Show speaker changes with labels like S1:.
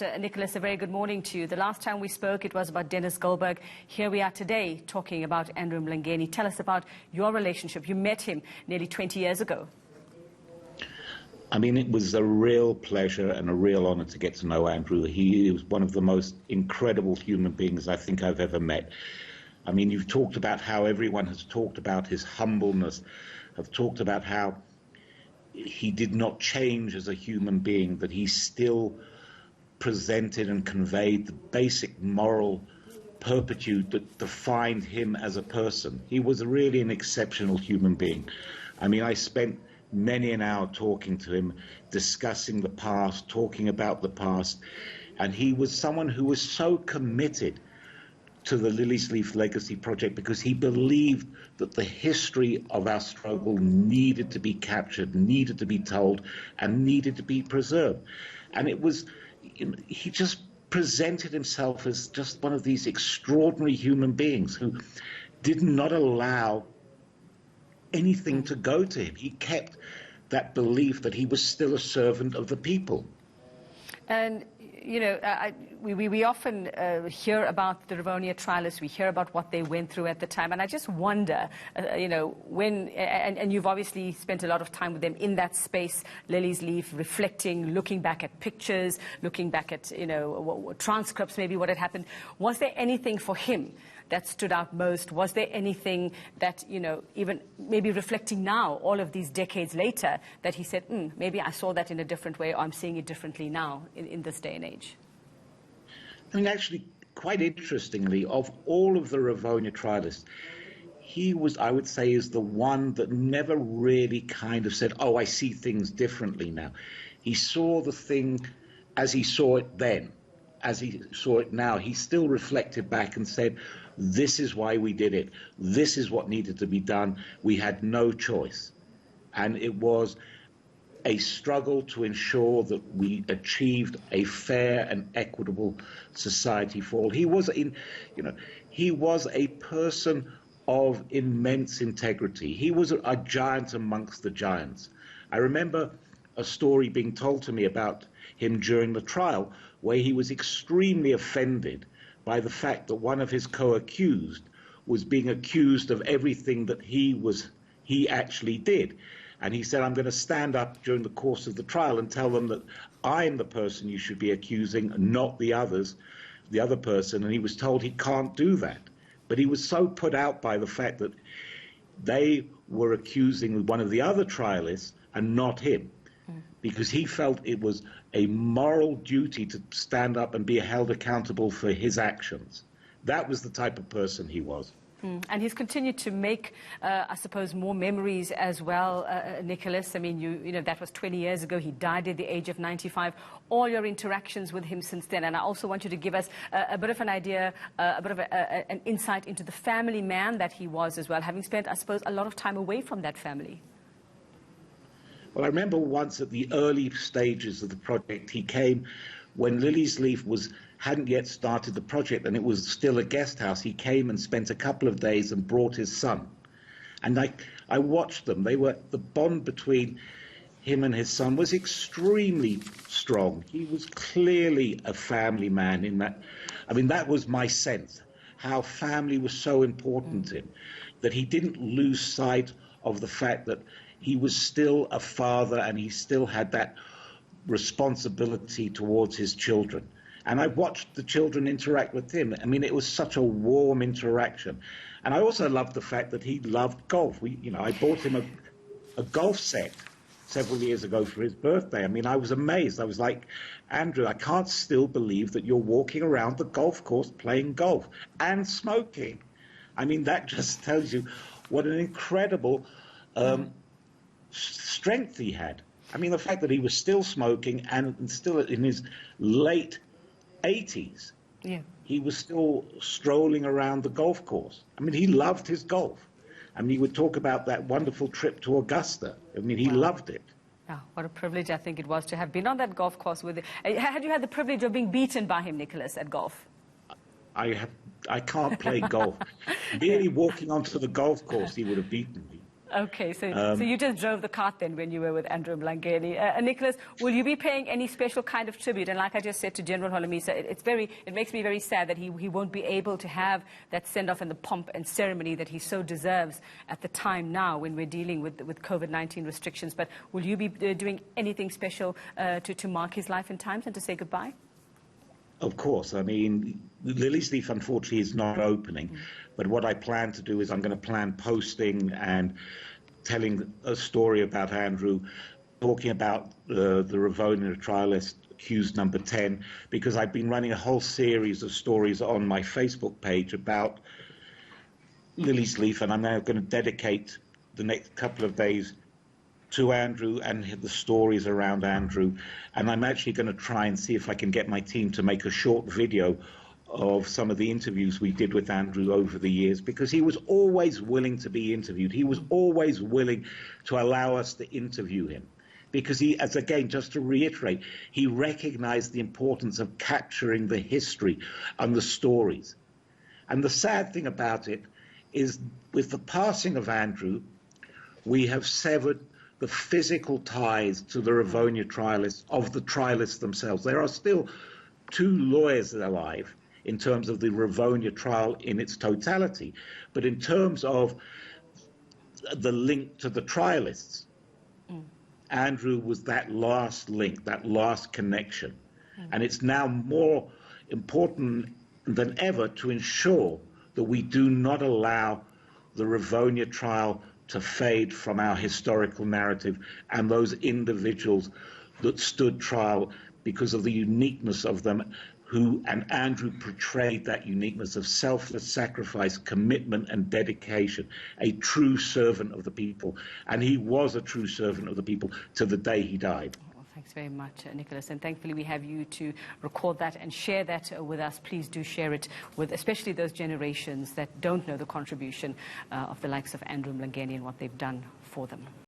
S1: Nicholas, a very good morning to you. The last time we spoke, it was about Dennis Goldberg. Here we are today talking about Andrew Mlangeni. Tell us about your relationship. You met him nearly 20 years ago.
S2: I mean, it was a real pleasure and a real honor to get to know Andrew. He was one of the most incredible human beings I think I've ever met. I mean, you've talked about how everyone has talked about his humbleness, have talked about how he did not change as a human being, that he still presented and conveyed the basic moral turpitude that defined him as a person. He was really an exceptional human being. I mean, I spent many an hour talking to him, discussing the past, talking about the past, and he was someone who was so committed to the Lily's Leaf Legacy Project because he believed that the history of our struggle needed to be captured, needed to be told, and needed to be preserved. And it was, he just presented himself as just one of these extraordinary human beings who did not allow anything to go to him. He kept that belief that he was still a servant of the people. And
S1: you know, we often hear about the Rivonia Trialists. We hear about what they went through at the time. And I just wonder, you know, when, and you've obviously spent a lot of time with them in that space, Lily's Leaf, reflecting, looking back at pictures, looking back at, you know, transcripts, maybe what had happened. Was there anything for him that stood out most? Was there anything that, you know, even maybe reflecting now, all of these decades later, that he said, maybe I saw that in a different way, or I'm seeing it differently now in this day and age?
S2: I mean, actually, quite interestingly, of all of the Rivonia Trialists, he was, I would say, is the one that never really kind of said, oh, I see things differently now. He saw the thing as he saw it then, as he saw it now. He still reflected back and said, this is why we did it. This is what needed to be done. We had no choice. And it was a struggle to ensure that we achieved a fair and equitable society for all. He was he was a person of immense integrity. He was a giant amongst the giants. I remember a story being told to me about him during the trial where he was extremely offended by the fact that one of his co-accused was being accused of everything that he actually did. And he said, I'm going to stand up during the course of the trial and tell them that I'm the person you should be accusing, not the other person. And he was told he can't do that. But he was so put out by the fact that they were accusing one of the other trialists and not him, because he felt it was a moral duty to stand up and be held accountable for his actions. That was the type of person he was.
S1: And he's continued to make, I suppose, more memories as well, Nicholas. I mean, you know, that was 20 years ago. He died at the age of 95. All your interactions with him since then. And I also want you to give us a bit of an idea, a bit of an insight into the family man that he was as well, having spent, I suppose, a lot of time away from that family.
S2: Well, I remember once at the early stages of the project, he came when Lily's Leaf hadn't yet started the project and it was still a guest house. He came and spent a couple of days and brought his son. And I watched them. The bond between him and his son was extremely strong. He was clearly a family man in that. I mean, that was my sense, how family was so important to him, that he didn't lose sight of the fact that he was still a father and he still had that responsibility towards his children. And I watched the children interact with him. I mean, it was such a warm interaction. And I also loved the fact that he loved golf. I bought him a golf set several years ago for his birthday. I mean, I was amazed. I was like, Andrew, I can't still believe that you're walking around the golf course playing golf and smoking. I mean, that just tells you what an incredible strength he had. I mean, the fact that he was still smoking and still in his late 80s, he was still strolling around the golf course. I mean, he loved his golf. I mean, he would talk about that wonderful trip to Augusta. I mean, he loved it.
S1: Oh, what a privilege I think it was to have been on that golf course with him. Had you had the privilege of being beaten by him, Nicholas, at golf?
S2: I can't play golf. Merely walking onto the golf course, he would have beaten me.
S1: Okay, so you just drove the cart then when you were with Andrew Mlangeni. Nicholas, will you be paying any special kind of tribute? And like I just said to General Holomisa, it makes me very sad that he won't be able to have that send-off and the pomp and ceremony that he so deserves at the time now when we're dealing with COVID-19 restrictions. But will you be doing anything special to mark his life in times and to say goodbye?
S2: Of course. I mean, Lily's Leaf, unfortunately, is not opening. But what I plan to do is I'm going to plan posting and telling a story about Andrew, talking about the Rivonia Trialist accused number 10, because I've been running a whole series of stories on my Facebook page about Lily's Leaf, and I'm now going to dedicate the next couple of days to Andrew and the stories around Andrew. And I'm actually going to try and see if I can get my team to make a short video of some of the interviews we did with Andrew over the years, because he was always willing to be interviewed. He was always willing to allow us to interview him, because he, as again, just to reiterate, he recognized the importance of capturing the history and the stories. And the sad thing about it is, with the passing of Andrew, we have severed the physical ties to the Rivonia Trialists, of the Trialists themselves. There are still 2 lawyers alive in terms of the Rivonia trial in its totality, but in terms of the link to the Trialists, Andrew was that last link, that last connection. And it's now more important than ever to ensure that we do not allow the Rivonia trial to fade from our historical narrative and those individuals that stood trial because of the uniqueness of them, and Andrew portrayed that uniqueness of selfless sacrifice, commitment and dedication, a true servant of the people. And he was a true servant of the people to the day he died.
S1: Thanks very much, Nicholas, and thankfully we have you to record that and share that with us. Please do share it with especially those generations that don't know the contribution of the likes of Andrew Mlangeni and what they've done for them.